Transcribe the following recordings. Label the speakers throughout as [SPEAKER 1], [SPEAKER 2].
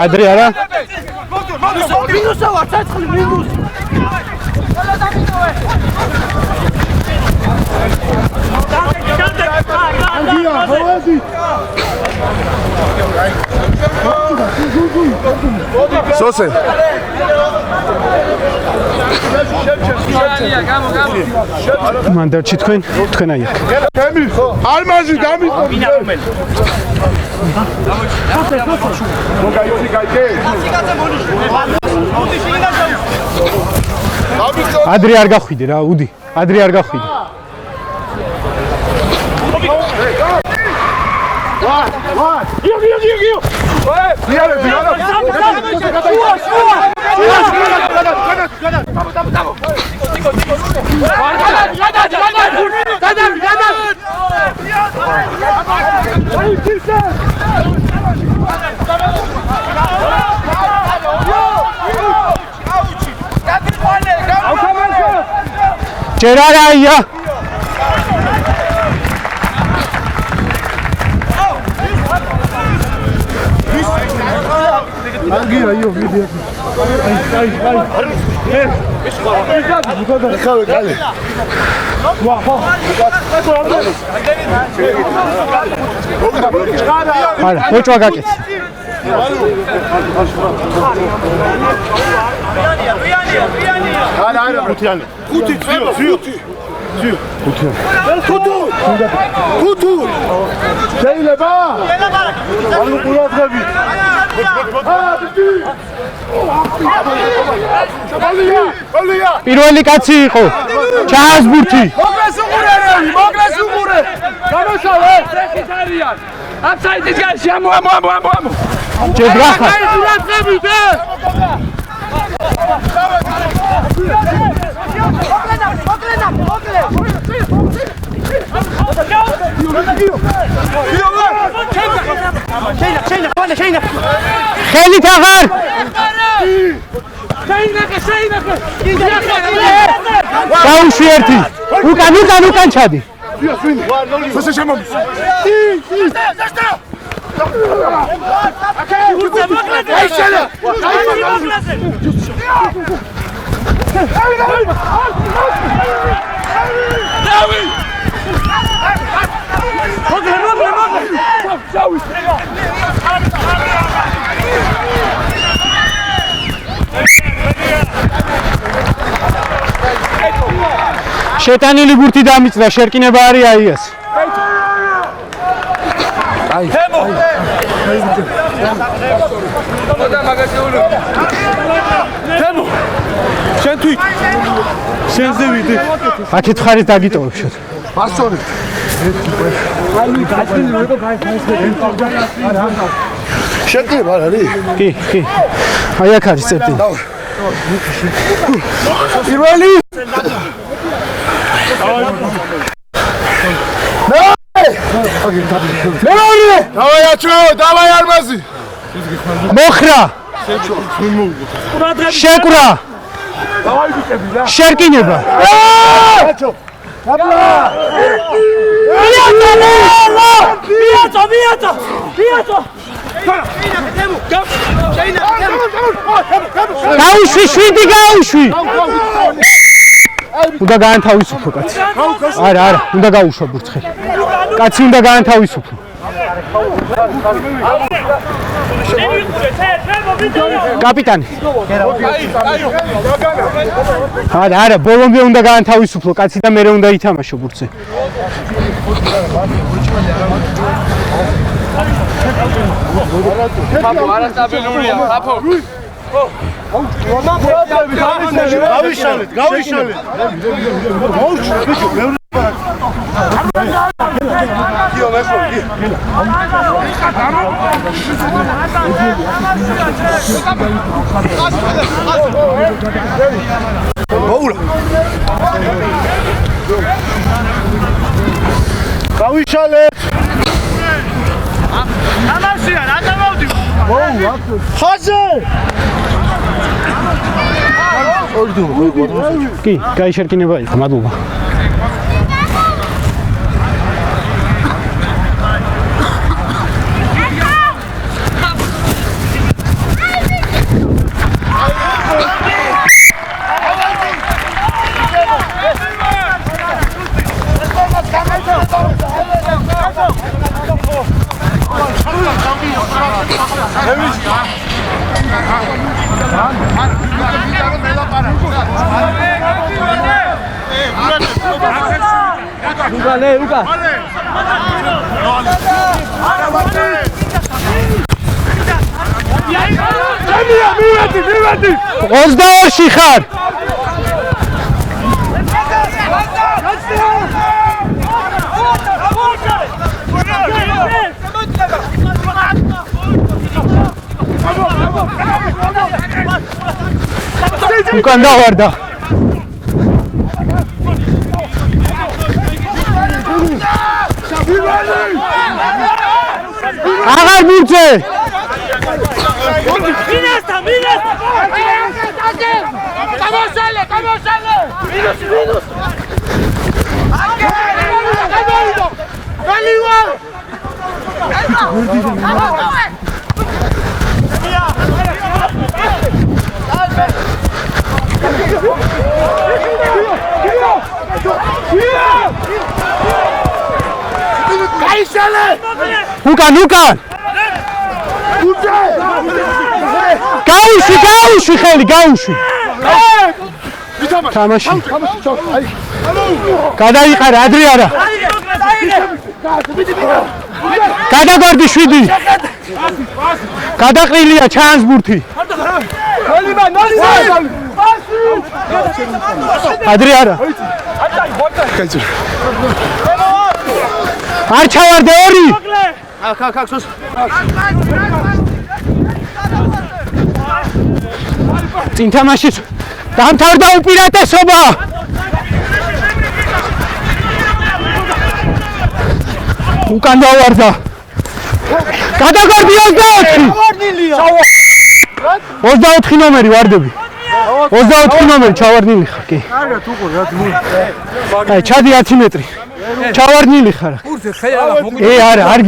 [SPEAKER 1] ადრე არა?
[SPEAKER 2] მინუსა ვარ, ცეცხლი მინუს.
[SPEAKER 3] სოსე.
[SPEAKER 1] მანდარჩი თქვენ აი აქ.
[SPEAKER 3] ალმაზი დამიწყო.
[SPEAKER 1] ადრე არ გახვიდე რა, უდი. ადრე არ გახვიდე. ჯერ არაა.
[SPEAKER 3] აგია იო ვიდეო.
[SPEAKER 1] არა, მოჭვა გაკეთე.
[SPEAKER 3] არა, ხუთიანი. ხუთი. შეიძლება? ანუ ყურადღებით.
[SPEAKER 1] პირველი კაცი იყო. ჩაასბურთი.
[SPEAKER 3] მოგრეს უყურე. გამოსავე.
[SPEAKER 2] ტრეკით არიან. აფსაიდის გარშე ამო.
[SPEAKER 1] ჯებრახა.
[SPEAKER 3] ყურადღებით,
[SPEAKER 1] ხელით აღარ. გაუშვი ერთი. უკან ჩადი.
[SPEAKER 3] სოსე შემომდის.
[SPEAKER 1] შეტანილი ბურთი დამიწდა, შერკინება არის აიას.
[SPEAKER 3] თემო. შენ თვით. შენზე ვიდე.
[SPEAKER 1] აქეთ ხარით დაგიტოვებ შოთ.
[SPEAKER 3] მასწორებ. შეკრება არ არის?
[SPEAKER 1] კი. აი აქ არის წერტილი.
[SPEAKER 3] პირველი. დავაი აჩო, დავაი არმაზი.
[SPEAKER 1] მოხრა. შეკვრა.
[SPEAKER 3] დავაი ბიჭები რა.
[SPEAKER 1] შერკინება.
[SPEAKER 3] აჩო.
[SPEAKER 2] მიაწო.
[SPEAKER 1] გაუშვი, შვიდი გაუშვი. უნდა გაანთავისუფლო კაცი. არა, უნდა გაუშვა ბურთი. კაცი უნდა გაანთავისუფლო. კაპიტანი. არა, ბოლომდე უნდა გაანთავისუფლო კაცი და მერე უნდა ითამაშო ბურთზე.
[SPEAKER 2] არასტაბილურია, აფო.
[SPEAKER 3] გავიშალეთ. მოუჩ, ბიჭო, მეორე პარაკ. გიო, ლესო, გიო. მოულა. გავიშალეთ.
[SPEAKER 2] ამასია, რა დამავდი?
[SPEAKER 3] ხაზე!
[SPEAKER 1] კი, გაიშერკინება იყო, მადლობა. ოცდაორში ხარ. უკან დავარდა. აღარ მივწე. უკან. გაუშვი ხელი, გაუშვი. თამაში. გადაიყარა, ადრე არა. გადაგორდი 7. გადაყრილია ჩანს ბურთი. ადრე არა. არ ჩავარდე 2. წინ თამაშიც დამთავრდა უპირატესობა. უკან დავარდა. გადაგორდი 24 ნომერი ვარდები. 24 ნომერი ჩავარდნილი ხარ კი. აი ჩადი 10 მეტრი. ჩავარდნილი ხარ. არა, არ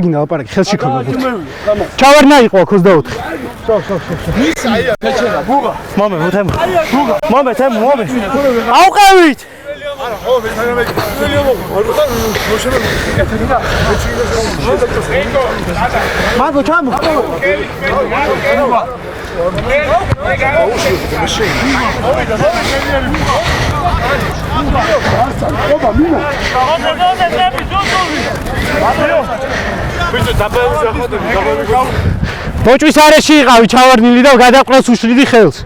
[SPEAKER 1] გინდა ლაპარაკი, ხელში ქონდა ბურთი. ჩავარდნა იყო 24. ავყევით. მადლობა ჩამო. ბოჭვის არეში იყავი ჩავარდნილი და გადაყროს უშლიდი ხელს.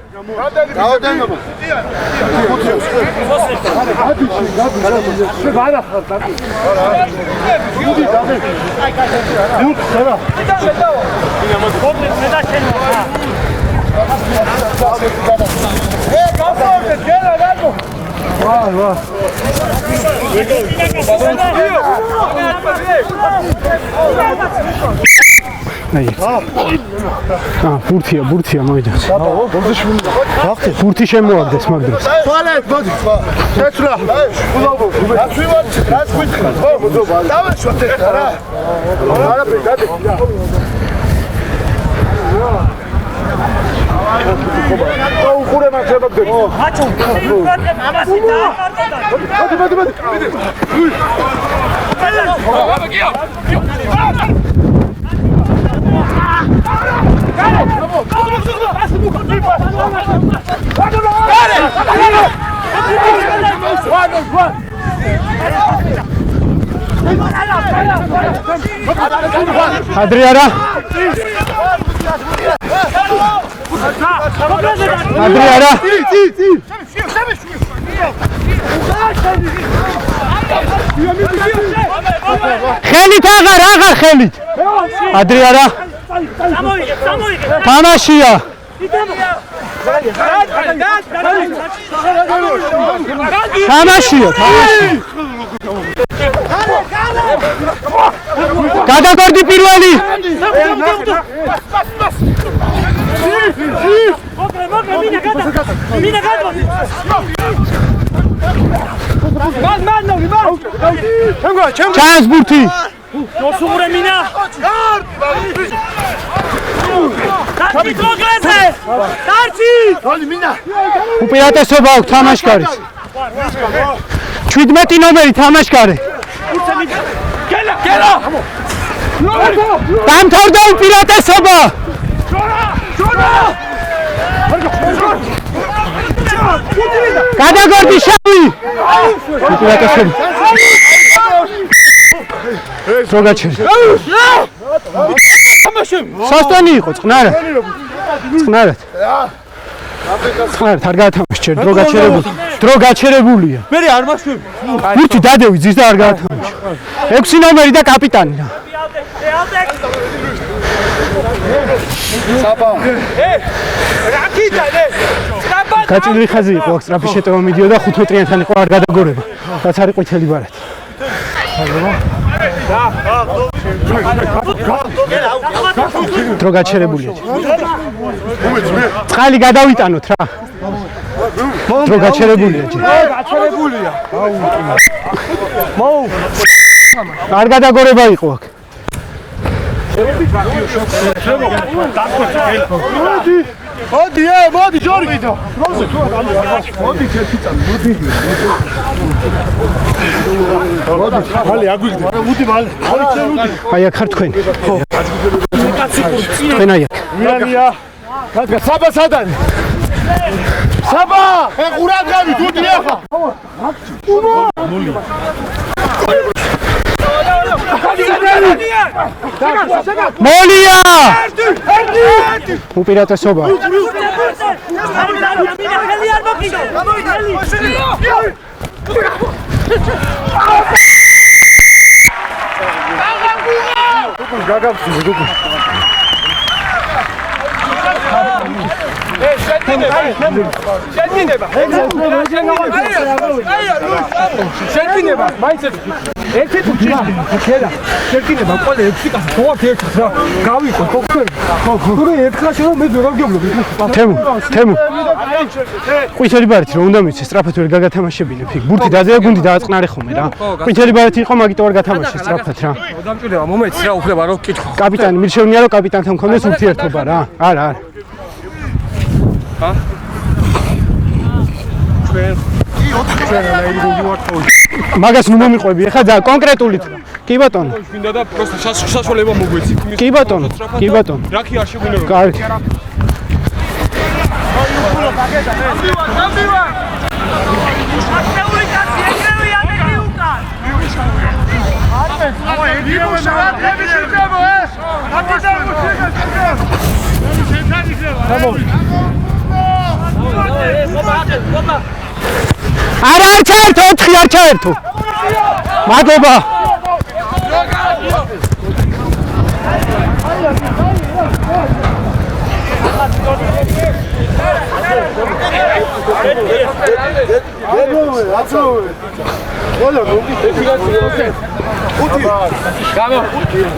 [SPEAKER 1] ბურთია მოიძახს. ბურთი შემოაგდეს მაგ დროს.
[SPEAKER 3] Tualet, მოდი. შეცვლა. რაც გითხრა. დავეშვათ ეს რა. არაფერი, გადი. უყურე მაგ შემოგდები. აჩო, ამასი დააკარდა. მოდი.
[SPEAKER 1] Adriana. ხელით აღარ ხელით. Adriana. თამაშია. თამაშია. გადაგორდი პირველი. ჩანს ბურთი.
[SPEAKER 4] Dosugure mina. Tarchi progrese. Tarchi.
[SPEAKER 3] Oli mina.
[SPEAKER 1] უპირატესობა აქვს თამაშკარის. 17 ნომერი თამაშკარი.
[SPEAKER 2] Gela.
[SPEAKER 1] დამთავრდა უპირატესობა. გადაგორდი შავი. უპირატესობა. რო გაჩერე. სასტანი იყო წყნარად. წყნარად. არ გაათამაშე, დრო გაჩერებული. დრო გაჩერებულია.
[SPEAKER 2] მე არ მაშვი.
[SPEAKER 1] მურთი დადევი ძის და არ გაათამაშე. 6 ნომერი და კაპიტანი რა.
[SPEAKER 3] საბა.
[SPEAKER 2] რა კიდანე?
[SPEAKER 1] გაჭირილი ხაზი იყო, აქ სტრაფი შეტევა მიდიოდა 5 მეტრიანთან იყო არ გადაგორება. რაც არის ყვითელი ბარათი. დრო გაჩერებულია. წყალი გადავიტანოთ რა. დრო გაჩერებულია.
[SPEAKER 3] გაჩერებულია.
[SPEAKER 1] არ გადაგორება იყო აქ.
[SPEAKER 3] მოდი ჯორგი და მოდი ერთი წამი მოდი მალე აგვიგდე მოდი მალე
[SPEAKER 1] აი აქ ხარ თქვენ თქვენ აი აქ
[SPEAKER 3] მიანია რადგან საბა სადანი საბა ყურადღებით უდი ახლა
[SPEAKER 1] მოლია უპირატესობა
[SPEAKER 2] შეკინება მაინც ერთი თუ შედა შეკინება ყველა 6 კაცი თოა ერთს რა გავიყო ხოქერ ხო ერთხელ რომ მე ვერ გავგებლობ
[SPEAKER 1] თემუ ყვითელი ბარათი რომ უნდა მიცე სწრაფად ვერ გაგათამაშებინებ იქ ბურთი დაძეა გუნდი დააწყნარე ხოლმე რა ყვითელი ბარათი იყო მაგიტო არ გათამაშე სწრაფად რა
[SPEAKER 2] დამჭირდება მომეც რა უფლება რო ვკითხო
[SPEAKER 1] კაპიტანი მირჩევნია რომ კაპიტანთან მქონდეს ურთიერთობა რა არა მაგას ნუ მომიყვები ახლა და კონკრეტულით კი ბატონო
[SPEAKER 2] მინდა და პროსტო საშუალება მოგვეცი
[SPEAKER 1] კი ბატონო
[SPEAKER 2] რა კი არ შეგვინერო
[SPEAKER 1] კარგი არა არ ჩაერთო 4 არ ჩაერთო მადლობა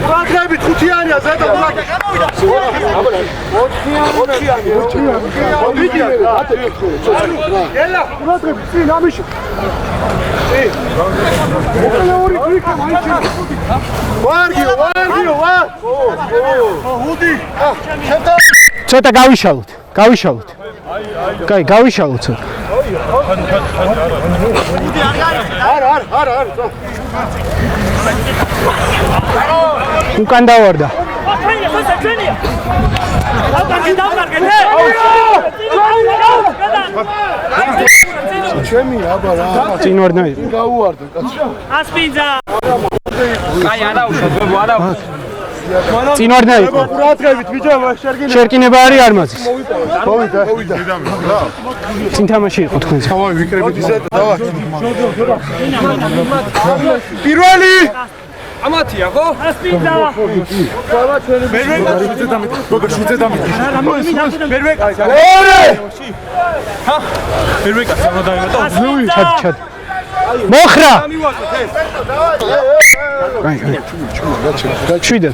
[SPEAKER 3] ყურადღებით ხუთიანია ზედა
[SPEAKER 1] ცოტა გავიშალოთ კაი გავიშალოთ ცოტა
[SPEAKER 3] არა
[SPEAKER 1] უკან დავარდა
[SPEAKER 3] ჩემი აბა რა
[SPEAKER 1] წინ ვარ ნაი
[SPEAKER 3] გაუვარდა კაცო
[SPEAKER 4] ასპინძა
[SPEAKER 2] აი არა უშავ არა
[SPEAKER 1] წინ ვარ ნაი
[SPEAKER 3] ყურადღებით ბიჭო
[SPEAKER 1] შერკინება არის არ მაზის
[SPEAKER 3] მოვიდა
[SPEAKER 1] წინ თამაში იყო თქვენს
[SPEAKER 3] თავი ვიკრებით ისე დავა პირველი
[SPEAKER 2] ამათია ხო
[SPEAKER 4] ასპინძა
[SPEAKER 1] ჩად მოხრა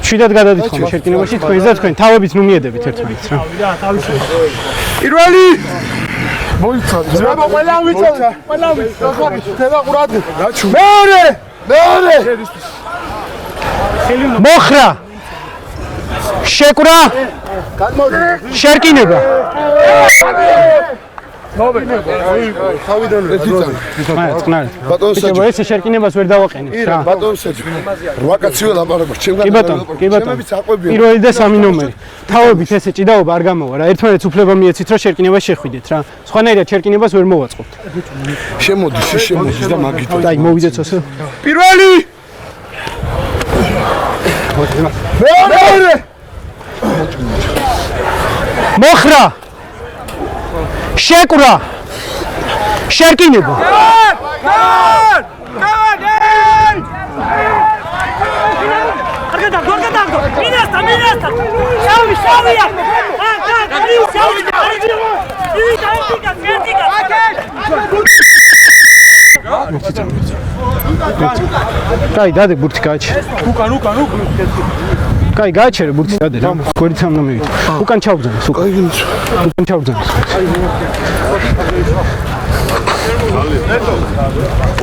[SPEAKER 1] შვიდად გადადით ხოლმე შერკინებაში თქვენს და თქვენ თავებით ნუ მიედებით ერთმანეთს რა
[SPEAKER 3] პირველი მოიცადე ზება ყველა ვიცადე ყველა ვიცადე ყურადღებით მეორე
[SPEAKER 1] მოხრა შეკვრა შერკინება
[SPEAKER 3] თავიდან
[SPEAKER 1] ბატონო საჯო ეს შერკინებას ვერ დავაყენებ რა
[SPEAKER 3] ბატონო საჯო 8 კაცი ველაპარაკობს ჩემგან
[SPEAKER 1] კი ბატონო პირველი და 3 ნომერი თავებით ესე ჭიდაობა არ გამოვა რა ერთმანეთს უფლება მიეცით რომ შერკინებას შეხვიდეთ რა სხვანაირად შერკინებას ვერ მოვაწყობთ
[SPEAKER 3] შემოდის და მაგით
[SPEAKER 1] დაი მოვიდეთ ოსო
[SPEAKER 3] პირველი მეორე
[SPEAKER 1] მოხრა შეკვრა შერკინება კაი დადე ბურთი გააჩერე
[SPEAKER 2] უკან
[SPEAKER 1] კაი გააჩერე ბურთი დადე რა გვერდით ამ მომივიდა უკან ჩავბრძანეს უკან ჩავბრძანეს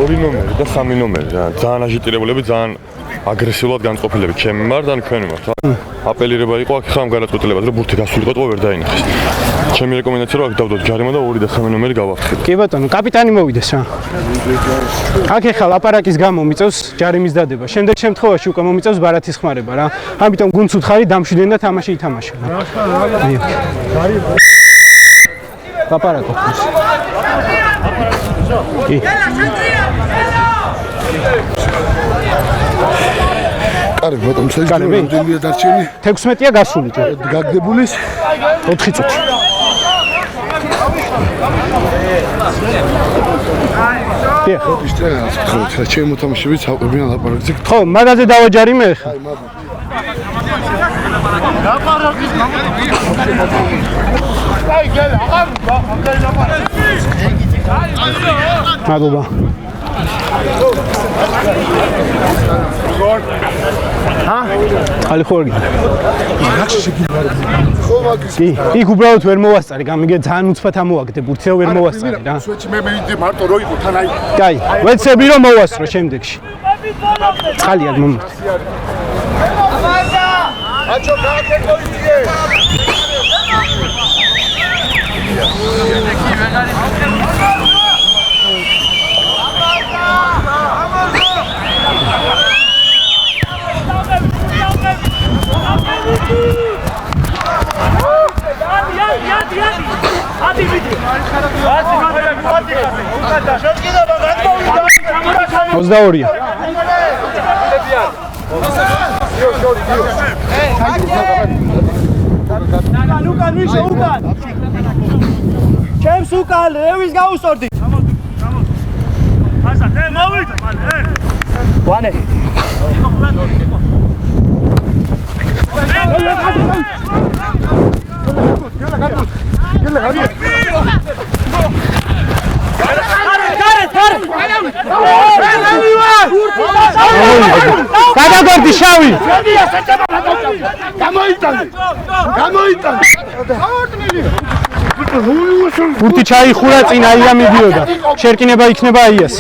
[SPEAKER 5] ორი ნომერი და სამი ნომერი რა ძალიან აჟიტირებულები ძალიან აგრესიულად განწყობილები ჩემი მიმართ და თქვენი მიმართ აპელირება იყო აქ ხამ განაწყვეტილებად რომ ბურთი გასულიყო ვერ დაინახეს ჩემი რეკომენდაცია რომ აქ დავდოთ ჯარიმა და 2 და 3 ნომერი გავაფრთხილოთ
[SPEAKER 1] კი ბატონო კაპიტანი მოვიდეს რა აქ ეხლა ლაპარაკის გამო მიწევს ჯარიმის დადება შემდეგ შემთხვევაში უკვე მომიწევს ბარათის ხმარება რა ამიტომ გუნდს უთხარი დამშვიდნენ და თამაში ითამაშა ლაპარაკო
[SPEAKER 3] კარი ბატონო შეიძლება დარჩენი
[SPEAKER 1] 16-ია გასული
[SPEAKER 3] გაგდებული
[SPEAKER 1] 4 წუთი
[SPEAKER 3] ისტრა ჩემ მოთამაშეებს აყვებიან ლაპარაკზე
[SPEAKER 1] ხო მაგაზე დავაჯარიმე ხა მადლობა ხალი ხორგი იქ უბრალოდ ვერ მოვასწარი გამიგე ძალიან უცბად ამოვაგდე ბურთია ვერ მოვასწარი რა
[SPEAKER 3] სვეჩი მე მივიდე მარტო რო იყო თან აი
[SPEAKER 1] კაი ვეცები რომ მოვასწრო შემდეგში ხალია მომდე
[SPEAKER 3] აჩო გააკეთოიძიე
[SPEAKER 1] ოცდაორია
[SPEAKER 4] უკან ვიშო უკან ჩემს უკან რევის გაუსწორდი ასა დე მოვიდა მალე ვანე
[SPEAKER 1] გადაგორდი შავი ბურთი ჩაიხურა წინ აია მიდიოდა შერკინება იქნება აიას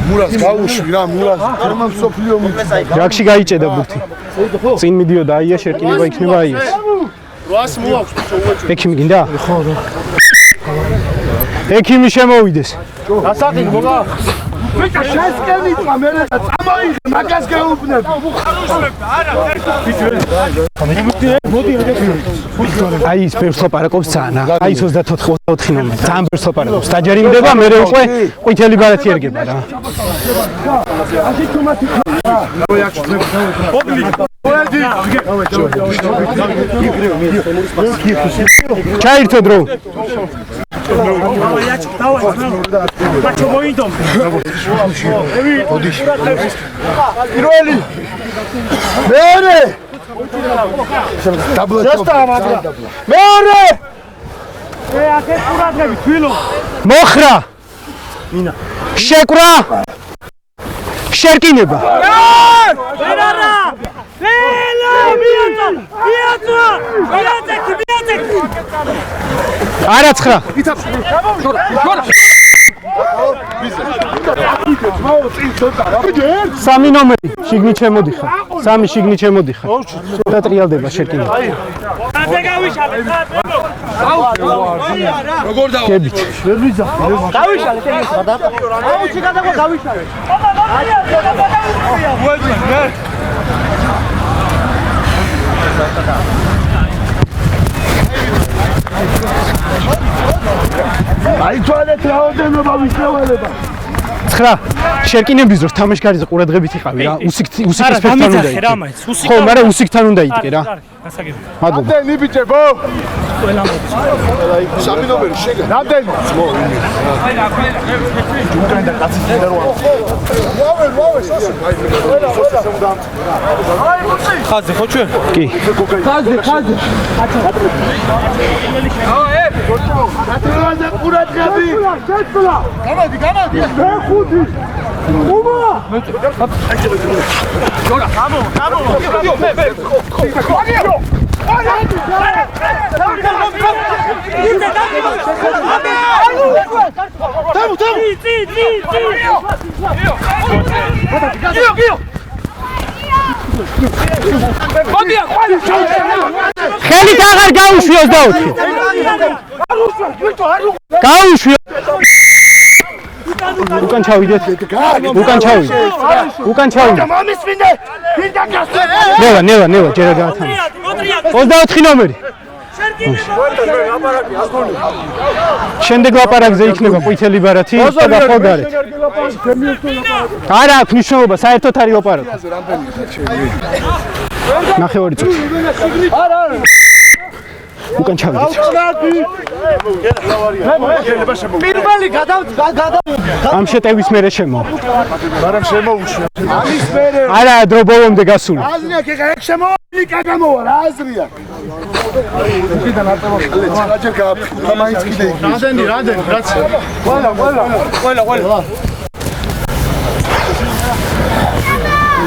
[SPEAKER 3] მურას გაუშვი რა მურას თერმან სოფლიო
[SPEAKER 1] რაკში გაიჭედა ბურთი წინ მიდიოდა აია შერკინება იქნება აიას
[SPEAKER 3] 800 მოაქვს უეჭვი
[SPEAKER 1] ექიმი გინდა ხო რა ექიმი შემოვიდეს
[SPEAKER 3] გასაყიდ მოგა შესკენი თვა მე წამოიღე მაგას გაუბნებ
[SPEAKER 1] აი ის ბევრს ლაპარაკობს ძალიან აი 34 ნომერი ძალიან ბევრს ლაპარაკობს დაჯერიმდება მე უკვე ყვითელი ბარათი ერგება რა ჩაირთო დრო
[SPEAKER 3] პირველი მეორე მეორე
[SPEAKER 1] მოხრა შეკვრა შერკინება არა ცხრა სამი ნომერი შიგნით შემოდიხარ სამი შიგნით შემოდიხარ და ტრიალდება შეკინება
[SPEAKER 3] როგორ დავა
[SPEAKER 1] გებით
[SPEAKER 3] აი თვალეთ რაოდენობა ვისევალება
[SPEAKER 1] 9 შერკინების დროს თამაშგარიზე ყურადღებით იყავი რა. უსიქის ფეხთან უნდა იყო. ხო, მაგრამ უსიქთან უნდა იყო რა. მადლობა.
[SPEAKER 3] რამდენი ბიჭებო? სამი ნომერი შეგა. რამდენი? უკრაინა კაცი და როა. ვავე, სოსე.
[SPEAKER 2] ხაზი ხო ჩვენ?
[SPEAKER 1] კი.
[SPEAKER 2] ხაზი.
[SPEAKER 3] ატრავაზე ყურადღები. გამადი. მეხუთი. უმა. ჯორა, გამო.
[SPEAKER 1] ხელით აღარ გაუშვიოს დაუთხი. გაუშვიო. უკან ჩავიდეთ.
[SPEAKER 3] მამის მინდა. ვინდა გასწრე.
[SPEAKER 1] ნელა ჯერა გაათამაშე. 24 ნომერი. შემდეგ ლაპარაკზე იქნება ყვითელი ბარათი და ხოლგარეთ. არა აქვს მნიშვნელობა, საერთოდ არის ლაპარაკი. ნახევარი წუთი. უკან ჩავიდეთ.
[SPEAKER 4] პირველი გადა
[SPEAKER 1] ამ შეტევის მერე შემოვა.
[SPEAKER 3] მაგრამ შემოუშვა. ამის მერე.
[SPEAKER 1] არა, დრო ბოლომდე გასული.
[SPEAKER 3] აზრია კეკა ეგ შემოვალი კაგამოვა რა აზრია. კიდან არტემოკლე ცალაჯერ გააფრთხილდა მაინც კიდე იქ. რამდენი რაც. ყველა.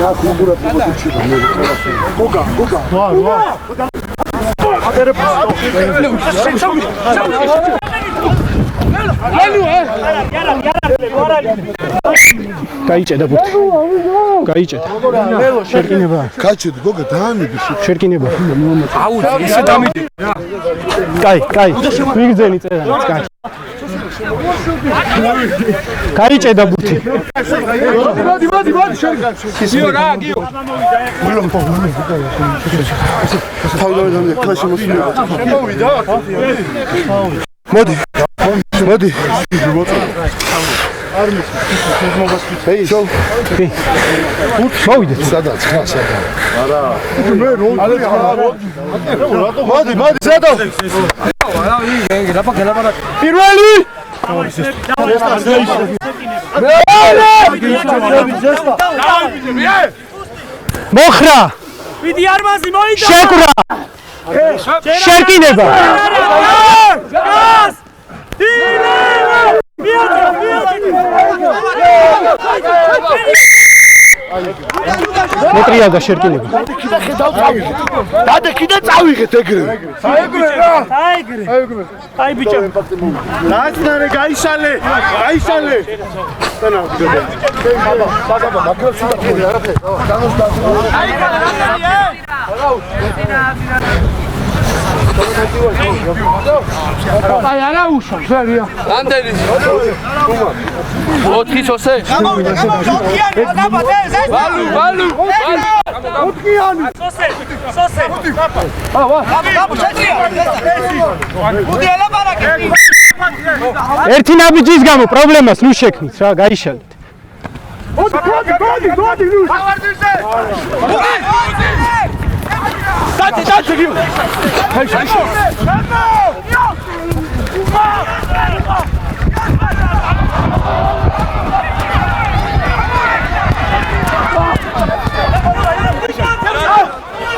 [SPEAKER 3] რა გუგურად მოგვიჩიდა მე. გოგა. რა. გაიჭედა ბურთი. შერკინება. კაჩედი გოგა დაამიდი.
[SPEAKER 1] შერკინება.
[SPEAKER 2] აუ, ისე დამიდი.
[SPEAKER 1] კაი. ვიგზენი წერანს, კაი. გაიჭედა ბურთი.
[SPEAKER 3] მოდი შერკინე.
[SPEAKER 2] გიო რა, გიო.
[SPEAKER 3] თავდავე კლასი მოსულა. მოვიდა. მოდი. ჰეი, შო.
[SPEAKER 1] მოვიდეთ.
[SPEAKER 3] სადაც ხა. არა. მე რო. მოდი, ზედო.
[SPEAKER 1] პირველი. მოხრა.
[SPEAKER 4] ვიდი არმაზი მოიდა.
[SPEAKER 1] შეკრა. შერკინება.
[SPEAKER 4] გას!
[SPEAKER 1] მეტრია და შერკინება.
[SPEAKER 3] დადე კიდე წავიღეთ ეგრე.
[SPEAKER 4] საეგრე. აი ბიჭო.
[SPEAKER 3] ნაცნარე გაიშალე. დანა. ბაბა, მაგას უდა არაფერი. დანოს.
[SPEAKER 2] აი არა უშო, ფერია. რამდენი? 4 სოსე. ვალუ.
[SPEAKER 3] ოთხიანი.
[SPEAKER 4] სოსე. უდია ლაპარაკი.
[SPEAKER 1] ერთი ნაბიჯის გამო პრობლემას ნუ შექმნით რა, გაიშალეთ.
[SPEAKER 3] მოდი.
[SPEAKER 4] ავარდიზე.
[SPEAKER 3] დათი გიმ.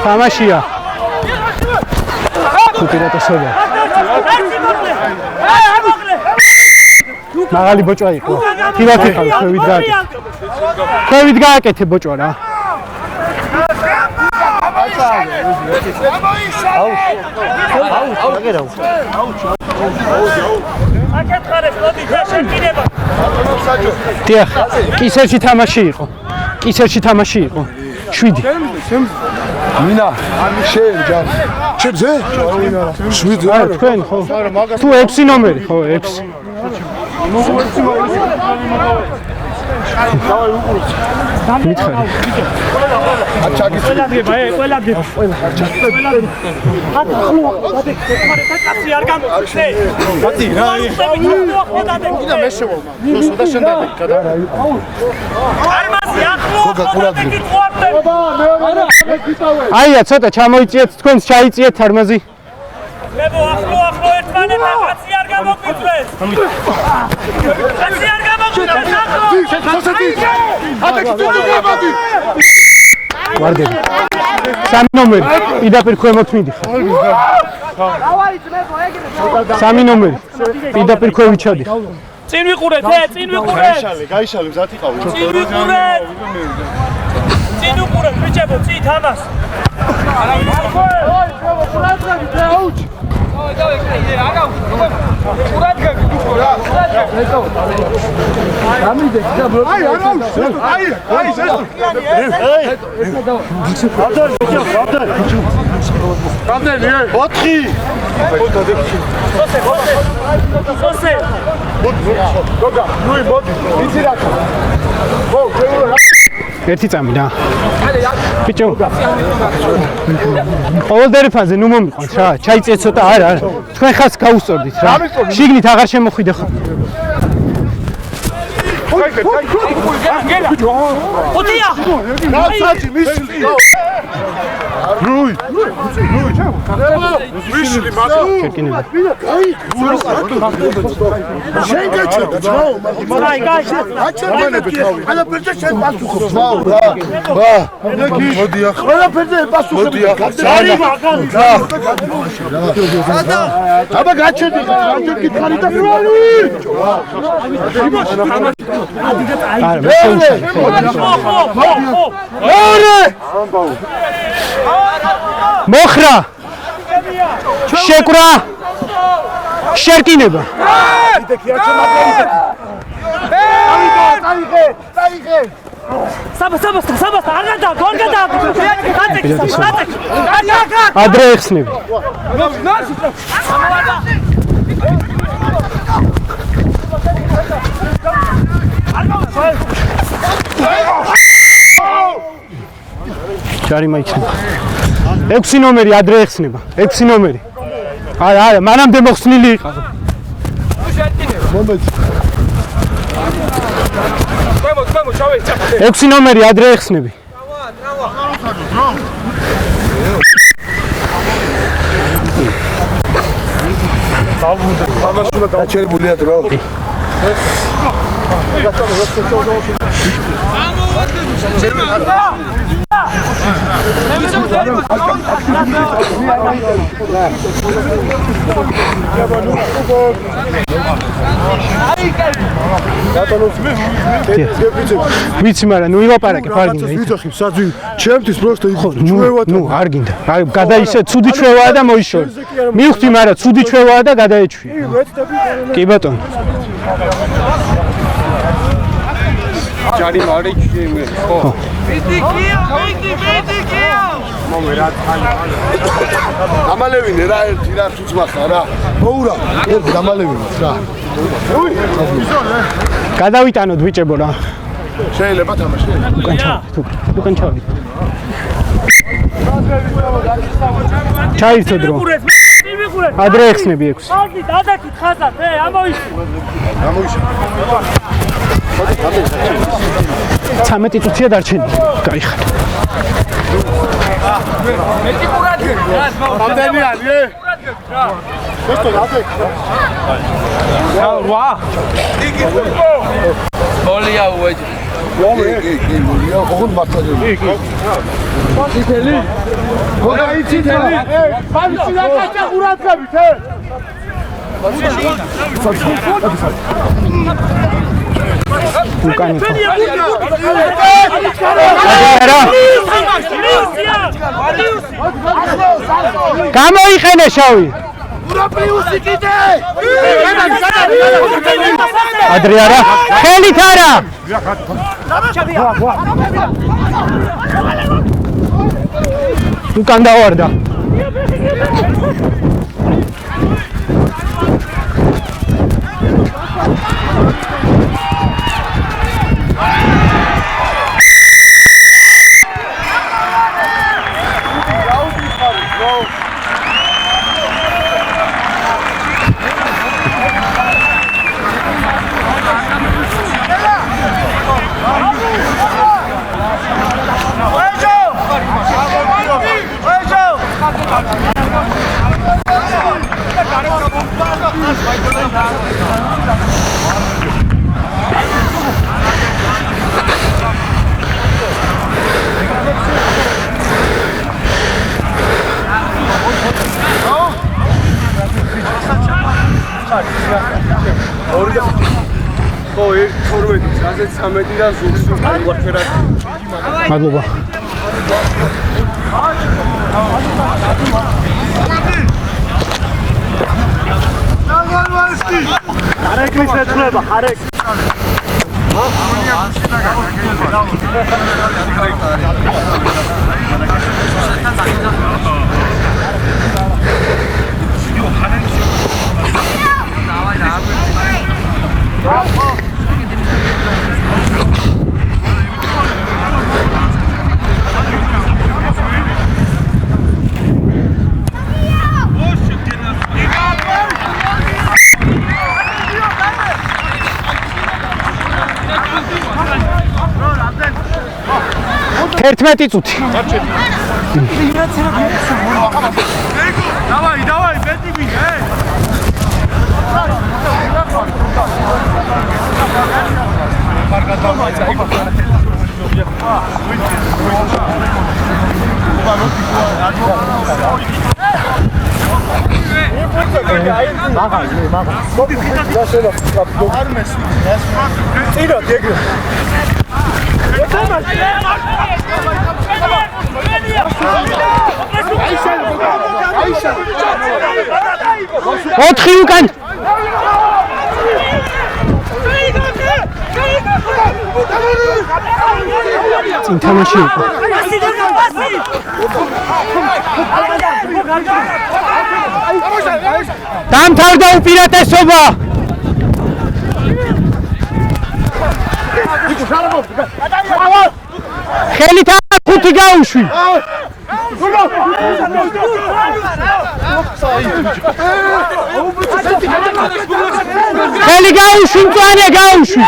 [SPEAKER 1] თამაშია. უპირატესობა. მაღალი ბოჭვა იყო. კიდევ ხალხი ქვევით გააკეთე ბოჭვა რა. დიახ, კისერში თამაში იყო. 7.
[SPEAKER 3] მინა, შენ ჯარ. ჩემზე? 7.
[SPEAKER 1] არა, თქვენ ხო? თუ 6 ნომერი ხო, 6. მითხარი.
[SPEAKER 4] კაცი არ გამოხდე.
[SPEAKER 3] კაცი რა
[SPEAKER 4] და
[SPEAKER 3] მე შევალ. და შენ დაიჭირა.
[SPEAKER 4] არმაზი ახლო.
[SPEAKER 1] აია, ცოტა ჩამოიწიეთ თქვენს ჩაიწიეთ თარმაზი.
[SPEAKER 4] მებო ახლო ერთმანეთთან კაცი არ გამოგვიწვეს. კაცი არ გამოგვიწვეს ახლო.
[SPEAKER 1] ვარდები. 3 ნომერი. პირდაპირ ქვემოთ მიდიხარ. 3 ნომერი. პირდაპირ ქვევით ჩადიხარ.
[SPEAKER 4] წინ ვიყურეთ, წინ ვიყურეთ.
[SPEAKER 3] გაიშალე, მზად იყავი.
[SPEAKER 4] წინ ვიყურეთ. წინ ვიყურეთ, ბიჭებო, წინ თამას.
[SPEAKER 1] ერთი წამი და ბიჭო ყოველ დერიფანზე ნუ მომიყვანს რა ჩაიწიეთ ცოტა არა თქვენ ხას გაუსწორდით რა შიგნით აღარ შემოხვიდე ხო
[SPEAKER 4] ოდია
[SPEAKER 3] ნაცაჭი მისული რუი მისული მაგა
[SPEAKER 1] შეკინება
[SPEAKER 3] შენ გაჩერდა ძმაო
[SPEAKER 4] აი გაიშა
[SPEAKER 3] ყველა ფერზე შენ პასუხობ ძმაო რა მოდი ახლა ყველა ფერზე პასუხობ აბა გაჩერდი რამდენ კითხარი და
[SPEAKER 1] მოხრა შეკვრა შერკინება
[SPEAKER 4] საბასა არ გადა
[SPEAKER 1] ადრე ეხსნები ჯარი მაიქნება 6 ნომერი ადრე ეხსნება 6 ნომერი არა მანამდე მოხსნილი იყავ
[SPEAKER 2] ქვემო ჩავეჭა
[SPEAKER 1] 6 ნომერი ადრე ეხსნები
[SPEAKER 3] გაჩერებულია დრო
[SPEAKER 1] ვიცი მაგრამ ნუ ილაპარაკე ფარგინდა
[SPEAKER 3] ვიცახი საძი ჩემთვის პროსტო ჩვევა
[SPEAKER 1] ნუ არ გინდა გადაიშე ცუდი ჩვევაა და მოიშორე მივხვდი მაგრამ ცუდი ჩვევაა და გადაეჩვია კი ბატონო
[SPEAKER 2] ჯარი მარი ხო
[SPEAKER 3] დამალევინე რა ერთი რა თუცმახა რა მოურა ერთი დამალევინე რა
[SPEAKER 1] გადავიტანოთ ბიჭებო რა
[SPEAKER 3] შეიძლება თამაში
[SPEAKER 1] უკან ჩავიდეთ ჩაირთო დრო ადრე ეხსნები 6
[SPEAKER 4] ხალხი დადაკით ხაზად ამოიშვი
[SPEAKER 1] 13 წუთია დარჩენილი გაიხარ
[SPEAKER 3] ამდენი არის ხოსტო რაზე
[SPEAKER 2] ვა ოლია უეჯი
[SPEAKER 3] ოლია ოღონდ მართალი ციტელი ხოი ციტელი ბანცი რა კაჭა ყურადღებით
[SPEAKER 1] უკან გამოიყენე შავი
[SPEAKER 3] ურაპლიუსი კიდე
[SPEAKER 1] ადრე არა ხელით არა უკან დავარდა მადლობა.
[SPEAKER 4] არეკლის ეცვლება, არეკ.
[SPEAKER 1] Ერთმეტი წუთი.
[SPEAKER 4] დავაი, ბეტი ვინე?
[SPEAKER 1] ოთხი უკან. წინ თამაში იყო. დამთავრდა უპირატესობა. ხელით ხუთი გაუშვი. ხელი გაუშვი, მწვანე გაუშვი.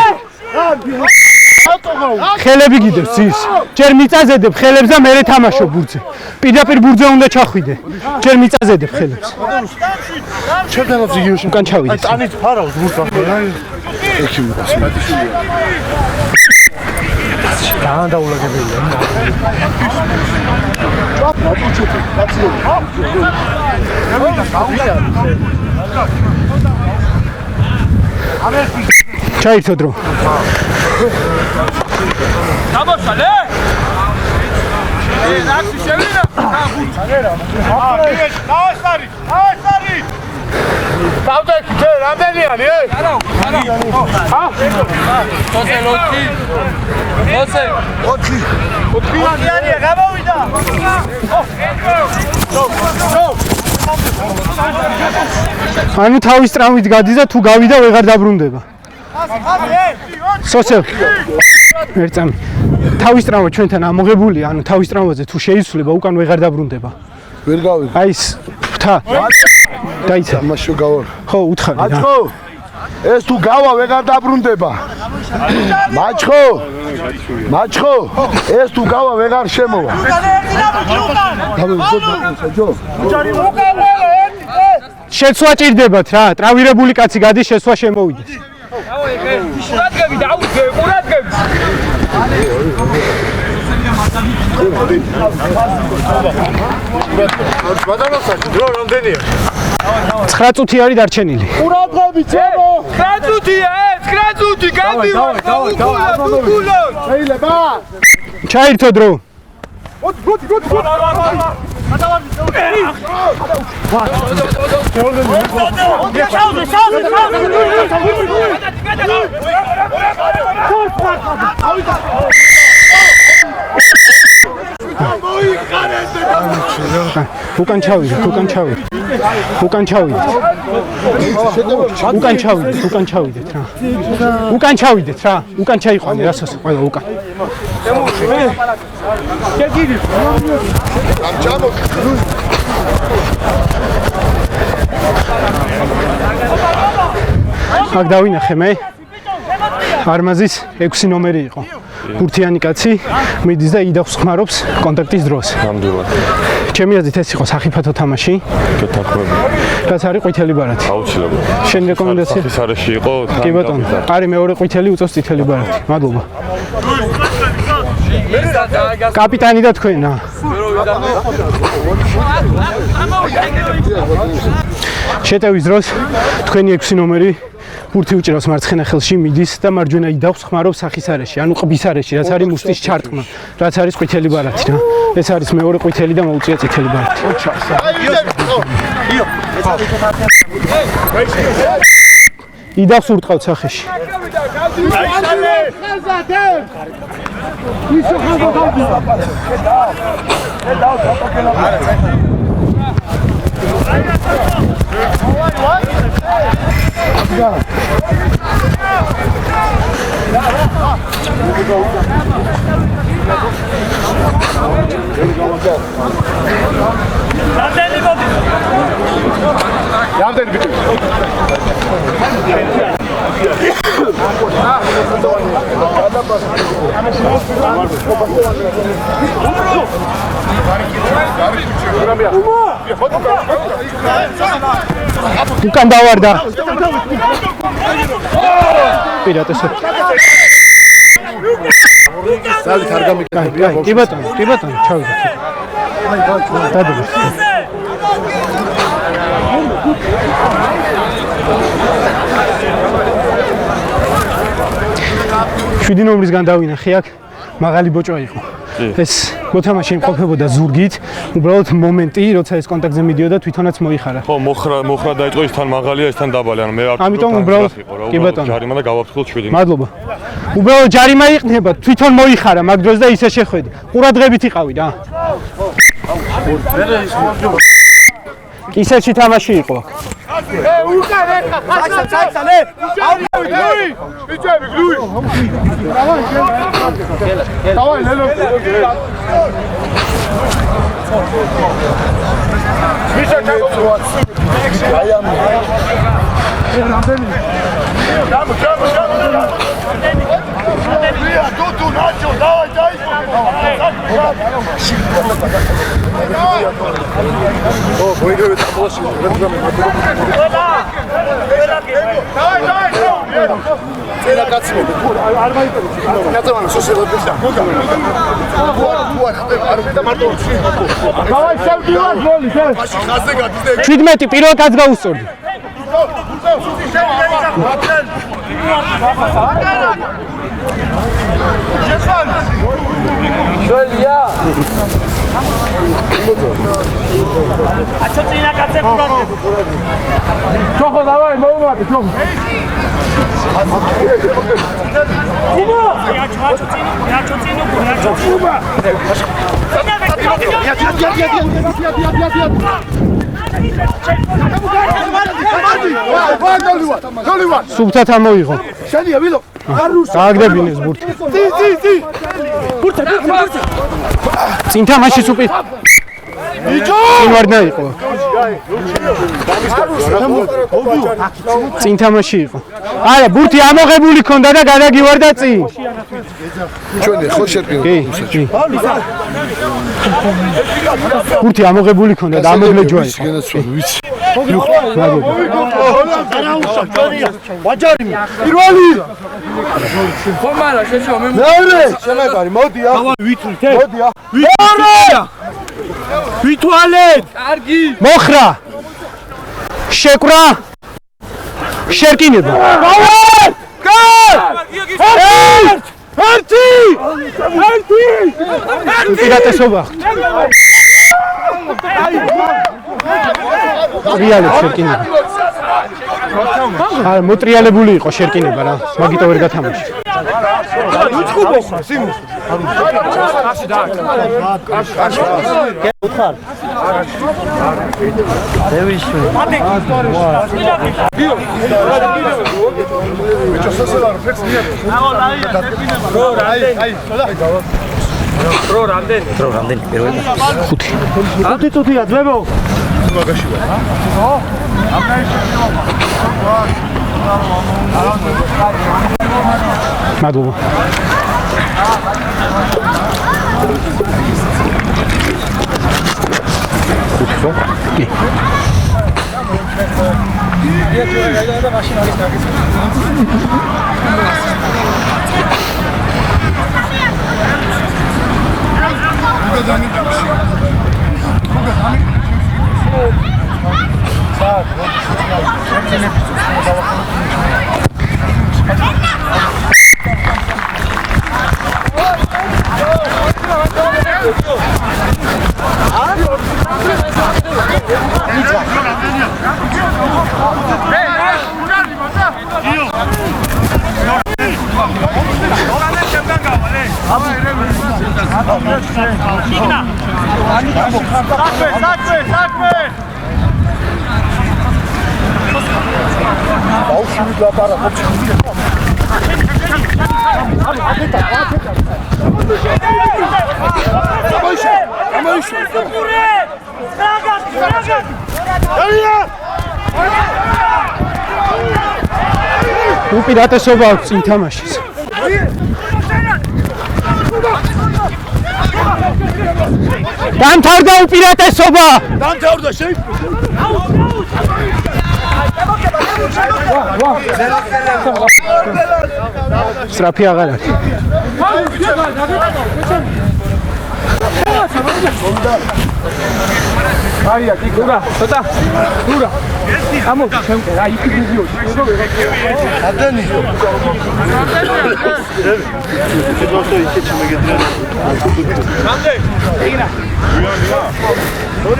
[SPEAKER 1] ხელები გიდევს ის. ჯერ მიწაზედებ ხელებს და მერე თამაშობ ბურთზე. პირდაპირ ბურთზე უნდა ჩახვიდე. ჯერ მიწაზედებ ხელებს.
[SPEAKER 3] ჩემთანაც იგივე
[SPEAKER 1] უკან ჩავიდე.
[SPEAKER 3] ტანით ფარავს ბურთს. ექიმი დაუნდაულაგებელია. ჩაირთო დრო.
[SPEAKER 4] დამოსალე? ნაქსი შევიდა? დავასარი. დავდექი, რამდენიანი, არა. ოთხიანია, გამოვიდა.
[SPEAKER 1] ანუ თავის ტრამვით გადის და თუ გავიდა ვეღარ დაბრუნდება. სოცელ. ერთამი. თავის ტრამვა ჩვენთან ამოღებულია, ანუ თავის ტრამვაზე თუ შეიცვლება უკან ვეღარ დაბრუნდება.
[SPEAKER 3] ვერ გავიგე.
[SPEAKER 1] აი ეს ღვთა. დაიცა.
[SPEAKER 3] ამაშო გავარ.
[SPEAKER 1] ხო, უთხარი რა.
[SPEAKER 3] მაჩხო. ეს თუ გავა ვეღარ დაბრუნდება. მაჩხო. ეს თუ გავა ვეღარ შემოვა. შეცვლა ჭირდებათ რა, ტრავირებული კაცი გადის, შეცვლა შემოვიდეს.
[SPEAKER 4] ყურადღები დაუძე, ყურადღები. დრო რამდენია?
[SPEAKER 1] 9 წუთი არის დარჩენილი.
[SPEAKER 3] ყურადღები ჩემო.
[SPEAKER 4] 9 წუთია, 9 წუთი გამივარ. უკულა.
[SPEAKER 3] შეიძლება?
[SPEAKER 1] ჩაირთო დრო. უკან ჩავიდე. უკან ჩავიდეთ რა. უკან ჩავიდეთ რა. უკან ჩაიყვანე რასას ყველა უკან. აქ დავინახე მე არმაზის 6 ნომერი იყო. ბურთიანი კაცი მიდის და იდავს ხმარობს კონტაქტის დროს.
[SPEAKER 5] ნამდვილად.
[SPEAKER 1] ჩემი აზრით ეს იყო სახიფათო თამაში.
[SPEAKER 5] გეთანხმები.
[SPEAKER 1] რაც არის ყვითელი ბარათი.
[SPEAKER 5] აუცილებლად.
[SPEAKER 1] შენი რეკომენდაცია?
[SPEAKER 5] სახის არეში იყო.
[SPEAKER 1] კი ბატონო. არის მეორე ყვითელი უწევს წითელი ბარათი. მადლობა. კაპიტანი და თქვენა. შეტევის დროს თქვენი 6 ნომერი ბურთი უჭირავს მარცხენა ხელში, მიდის და მარჯვენა იდავს ხმარობს სახის არეში, ანუ ყბის არეში, რაც არის მუსტის ჩარტყმა, რაც არის ყვითელი ბარათი რა. ეს არის მეორე ყვითელი და მოუწია წითელი ბარათი. იდავს ურტყავთ სახეში. უკან დავარდა. პირატესად.
[SPEAKER 3] ძალით არ გამიკეთებია.
[SPEAKER 1] კი ბატონო, ჩავიდეთ. დადები. 7 ნომრისგან დავინახე აქ მაღალი ბოჭვა იყო. ეს მოთამაშე იმყოფებოდა ზურგით, უბრალოდ მომენტი, როცა ეს კონტაქტზე მიდიოდა, თვითონაც მოიხარა.
[SPEAKER 5] ხო, მოხრა დაიწყო ის თან მაღალია, ის თან დაბალი, ანუ მე არ
[SPEAKER 1] ამიტომ უბრალოდ კი ბატონო.
[SPEAKER 5] ჯარიმა და გავაფრთხილ 7.
[SPEAKER 1] მადლობა. უბრალოდ ჯარიმა იყნება, თვითონ მოიხარა მაგ დროს და ისე შეხვედი. ყურადღებით იყავი რა. ისეთი თამაში იყო აქ. ჩვიდმეტი პირველ კაც გაუსწორდი.
[SPEAKER 2] Чохо, давай, молодец, чохо.
[SPEAKER 1] სუბთად ამოიღო.
[SPEAKER 3] შენია ვილო.
[SPEAKER 1] გააგდებინეს ბურთი.
[SPEAKER 3] ბურთი.
[SPEAKER 1] წინ თამაში სუპი. წინ ვარდნა იყო. წინ თამაში იყო. არა, ბურთი ამოღებული ქონდა და გადაგივარდა წინ.
[SPEAKER 3] ჩვენი ხო შერპინო.
[SPEAKER 1] კი. ბურთი ამოღებული ქონდა და ამოგლეჯვა იყო.
[SPEAKER 3] ვიცი.
[SPEAKER 2] ვაჯარი. პირველი. ხომარა შეშო მე.
[SPEAKER 3] მეორე. შემეგარი, მოდია.
[SPEAKER 2] ვითვლით.
[SPEAKER 3] მოდია.
[SPEAKER 2] მეორე. ვითვალეთ. კარგი.
[SPEAKER 1] მოხრა. შეკვრა. შერკინება.
[SPEAKER 2] ერთი.
[SPEAKER 1] უპირატესობა. რეალურად შერკინება. არა, მოტრიალებული იყო შერკინება რა. მაგიტო ვერ გათამაში.
[SPEAKER 2] უცხო ბოხა, სიმის.
[SPEAKER 1] მადლობა. კი. უპირატესობა აქვს წინ თამაშის. დამთავრდა უპირატესობა.
[SPEAKER 3] დამთავრდა
[SPEAKER 1] სწრაფი აღარ არის.
[SPEAKER 2] Aia, Dura, Tota, Dura. Vamos, aí que desviou.
[SPEAKER 3] Adani.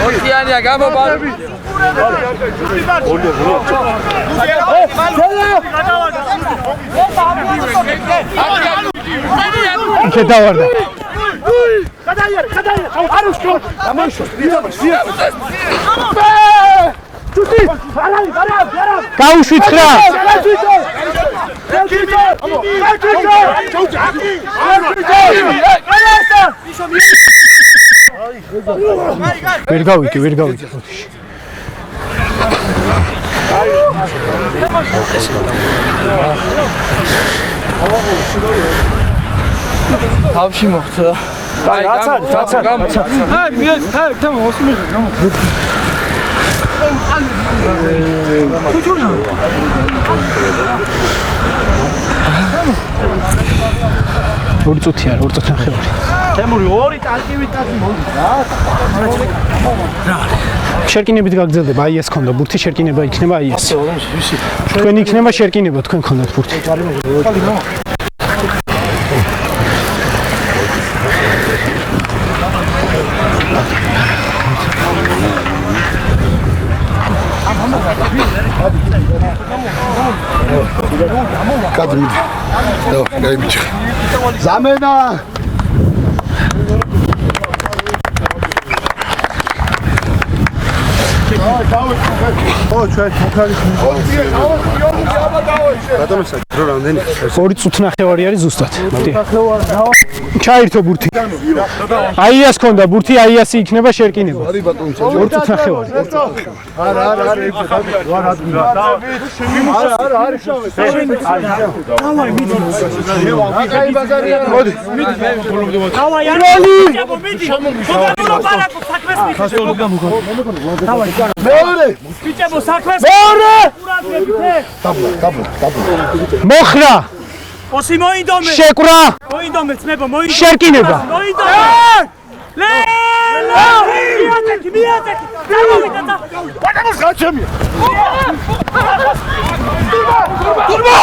[SPEAKER 2] Otiania, gamo bal.
[SPEAKER 1] შედავარდა. გაუშვიცხრა. ვერ გავიკი.
[SPEAKER 2] თავში მოხდა. აი, გაცა. აი, მე თან მოსმენ.
[SPEAKER 1] ორი წუთი არა, 2 წუთი ნახევარი.
[SPEAKER 2] თემური ორი ტანკივიტაკი მომდა რა.
[SPEAKER 1] შერკინებით გაგრძელდება, აი ეს ქონდა ბურთი, შერკინება იქნება აი ეს. თქვენ იქნება შერკინება, თქვენ ქონდათ ბურთი.
[SPEAKER 3] Kadri. Yo, gaybiç. Zamena.
[SPEAKER 1] ორი წუთი ნახევარი არის ზუსტად. ჩაირთო ბურთი. აი ეს ქონდა ბურთი, აი ასე იქნება შერკინება. ორი წუთი ნახევარი. მოხრა
[SPEAKER 4] ოსი მოინდომე
[SPEAKER 1] შეკვრა
[SPEAKER 4] მოინდომე ძმებო მოინდომე
[SPEAKER 1] შერკინება
[SPEAKER 4] მოინდომე მიატეკი გამოვიდა ვატამოს გაჩემია თურმო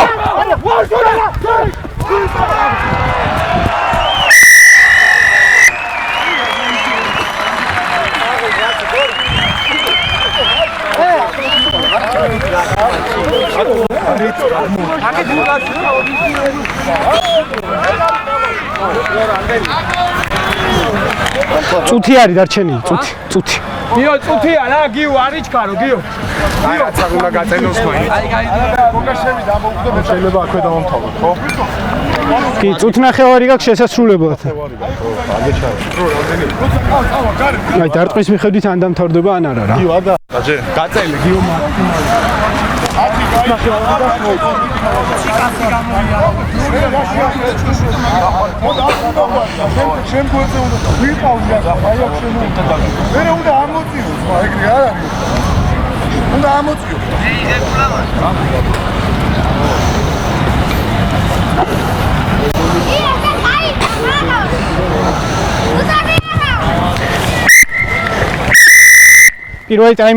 [SPEAKER 1] წუთი არის დარჩენილი, წუთი.
[SPEAKER 2] გიო წუთია რა გიო არიჩქარო გიო აი რაცა უნდა გაწენოს მაინც მოგაშევიდა მოგდო შეიძლება აქვე დავამთავროთ ხო
[SPEAKER 1] კი, წუთნახევარი გაქვს შესასრულებლად. აი, დარტყმის მიხედვით ან დამთავრდება ან არა რა.
[SPEAKER 3] გიო არ და
[SPEAKER 2] აჯე გაწელი გიო
[SPEAKER 3] შენ გუეზე უნდა ვიყავი და აი აქ შენ მე უნდა ამოწიოს რა ეგრე არ არის უნდა ამოწიოს
[SPEAKER 1] პირველი ტაიმი